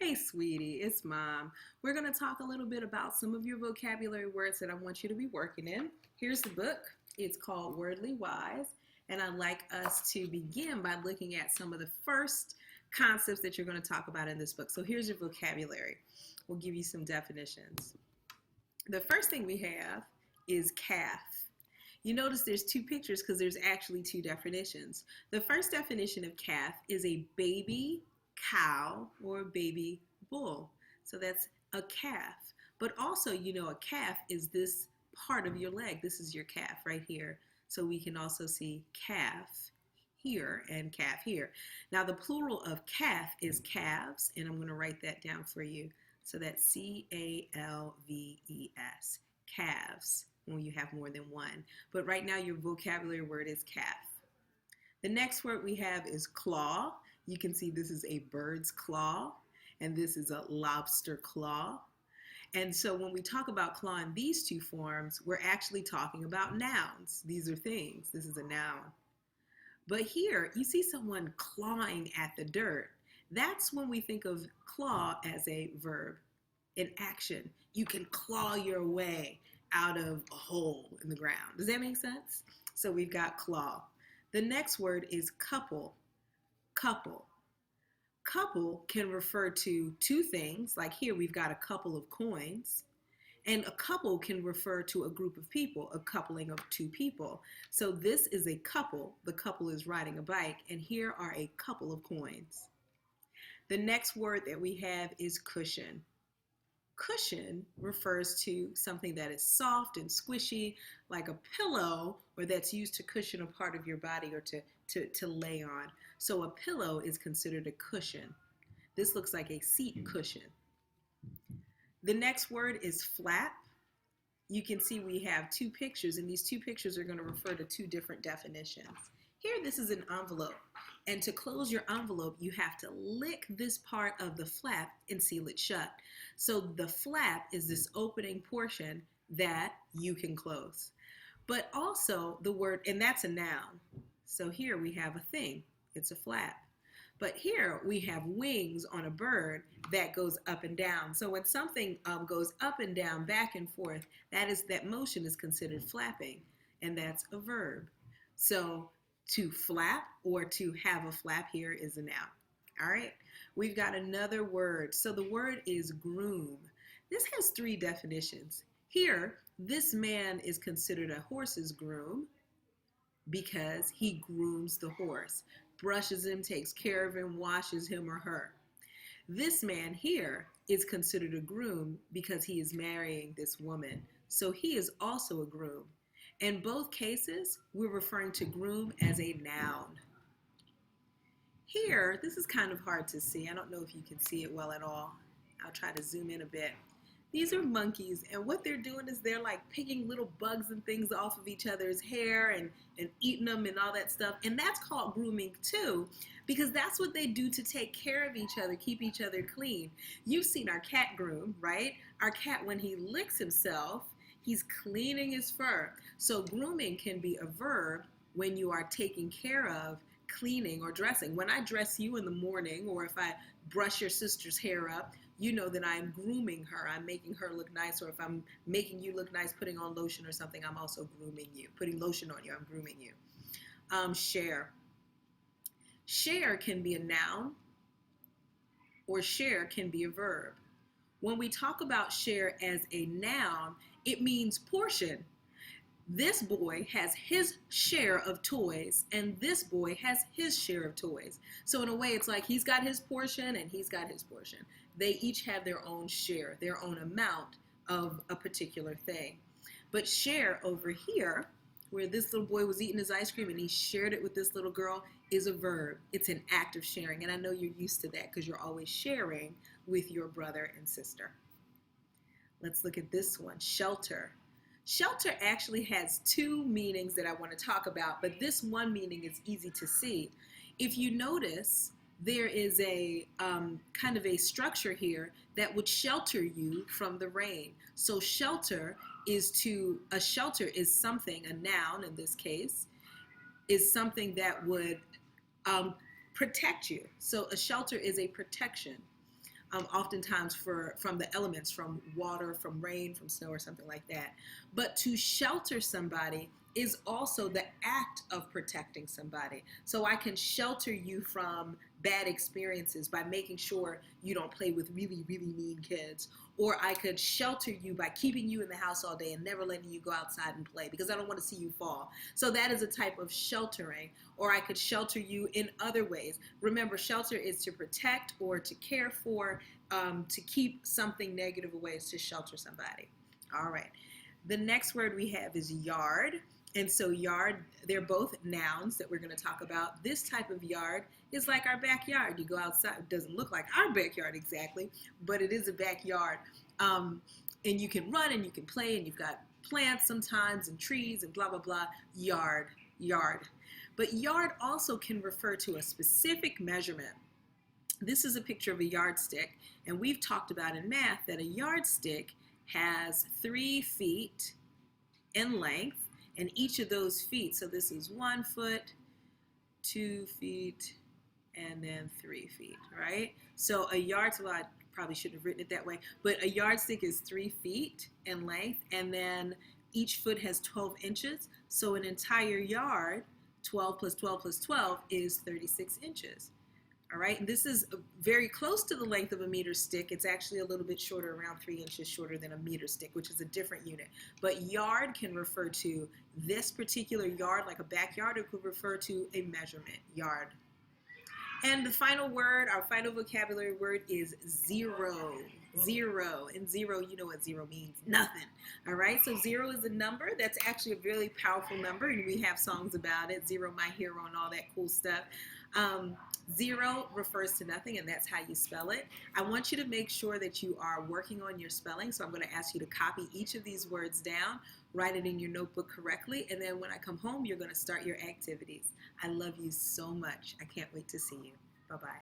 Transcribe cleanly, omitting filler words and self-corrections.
Hey, sweetie, it's Mom. We're going to talk a little bit about some of your vocabulary words that I want you to be working in. Here's the book. It's called Wordly Wise, and I'd like us to begin by looking at some of the first concepts that you're going to talk about in this book. So here's your vocabulary. We'll give you some definitions. The first thing we have is calf. You notice there's two pictures because there's actually two definitions. The first definition of calf is a baby cow or a baby bull. So that's a calf. But also, a calf is this part of your leg. This is your calf right here. So we can also see calf here and calf here. Now the plural of calf is calves, and I'm going to write that down for you. So that's C-A-L-V-E-S, calves, when you have more than one. But right now your vocabulary word is calf. The next word we have is claw. You can see this is a bird's claw, and this is a lobster claw. And so when we talk about claw in these two forms, we're actually talking about nouns. These are things. This is a noun. But here, you see someone clawing at the dirt. That's when we think of claw as a verb, in action. You can claw your way out of a hole in the ground. Does that make sense? So we've got claw. The next word is couple. Couple. Couple can refer to two things, like here we've got a couple of coins, and a couple can refer to a group of people, a coupling of two people. So this is a couple, the couple is riding a bike, and here are a couple of coins. The next word that we have is cushion. Cushion refers to something that is soft and squishy, like a pillow, or that's used to cushion a part of your body or to lay on. So a pillow is considered a cushion. This looks like a seat cushion. The next word is flap. You can see we have two pictures, and these two pictures are going to refer to two different definitions. Here, this is an envelope, and to close your envelope, you have to lick this part of the flap and seal it shut. So the flap is this opening portion that you can close. But also the word, and that's a noun. So here we have a thing, it's a flap. But here we have wings on a bird that goes up and down. So when something goes up and down, back and forth, that motion is considered flapping, and that's a verb. So to flap or to have a flap here is a noun. All right, we've got another word. So the word is groom. This has three definitions. Here, this man is considered a horse's groom because he grooms the horse, brushes him, takes care of him, washes him or her. This man here is considered a groom because he is marrying this woman. So he is also a groom. In both cases, we're referring to groom as a noun. Here, this is kind of hard to see. I don't know if you can see it well at all. I'll try to zoom in a bit. These are monkeys, and what they're doing is they're like picking little bugs and things off of each other's hair and eating them and all that stuff. And that's called grooming too, because that's what they do to take care of each other, keep each other clean. You've seen our cat groom, right? Our cat, when he licks himself, he's cleaning his fur. So grooming can be a verb when you are taking care of, cleaning, or dressing. When I dress you in the morning, or if I brush your sister's hair up, you know that I'm grooming her. I'm making her look nice. Or if I'm making you look nice, putting on lotion or something, I'm also grooming you. Putting lotion on you, I'm grooming you. Share. Share can be a noun, or share can be a verb. When we talk about share as a noun, it means portion. This boy has his share of toys, and this boy has his share of toys. So in a way, it's like he's got his portion and he's got his portion. They each have their own share, their own amount of a particular thing. But share over here, where this little boy was eating his ice cream and he shared it with this little girl, is a verb. It's an act of sharing, and I know you're used to that because you're always sharing with your brother and sister. Let's look at this one, shelter. Shelter actually has two meanings that I want to talk about, but this one meaning is easy to see. If you notice, there is a kind of a structure here that would shelter you from the rain. So shelter is a shelter is something, a noun in this case, is something that would protect you. So a shelter is a protection. oftentimes from the elements, from water, from rain, from snow, or something like that. But to shelter somebody is also the act of protecting somebody. So I can shelter you from bad experiences by making sure you don't play with really, really mean kids. Or I could shelter you by keeping you in the house all day and never letting you go outside and play because I don't want to see you fall. So that is a type of sheltering. Or I could shelter you in other ways. Remember, shelter is to protect or to care for, to keep something negative away, is to shelter somebody. All right. The next word we have is yard. And so yard, they're both nouns that we're going to talk about. This type of yard is like our backyard. You go outside, it doesn't look like our backyard exactly, but it is a backyard. And you can run and you can play and you've got plants sometimes and trees and blah, blah, blah. Yard. But yard also can refer to a specific measurement. This is a picture of a yardstick, and we've talked about in math that a yardstick has 3 feet in length. And each of those feet, so this is 1 foot, 2 feet, and then 3 feet, right? So a yard, so I probably shouldn't have written it that way, but a yardstick is 3 feet in length, and then each foot has 12 inches. So an entire yard, 12 plus 12 plus 12 is 36 inches. All right, and this is very close to the length of a meter stick. It's actually a little bit shorter, around 3 inches shorter than a meter stick, which is a different unit. But yard can refer to this particular yard, like a backyard. It could refer to a measurement, yard. And the final word, our final vocabulary word is zero. Zero. And zero, you know what zero means. Nothing. All right, so zero is a number. That's actually a really powerful number, and we have songs about it. Zero, my hero, and all that cool stuff. Zero refers to nothing, and that's how you spell it. I want you to make sure that you are working on your spelling, so I'm going to ask you to copy each of these words down, write it in your notebook correctly, and then when I come home, you're going to start your activities. I love you so much. I can't wait to see you. Bye-bye.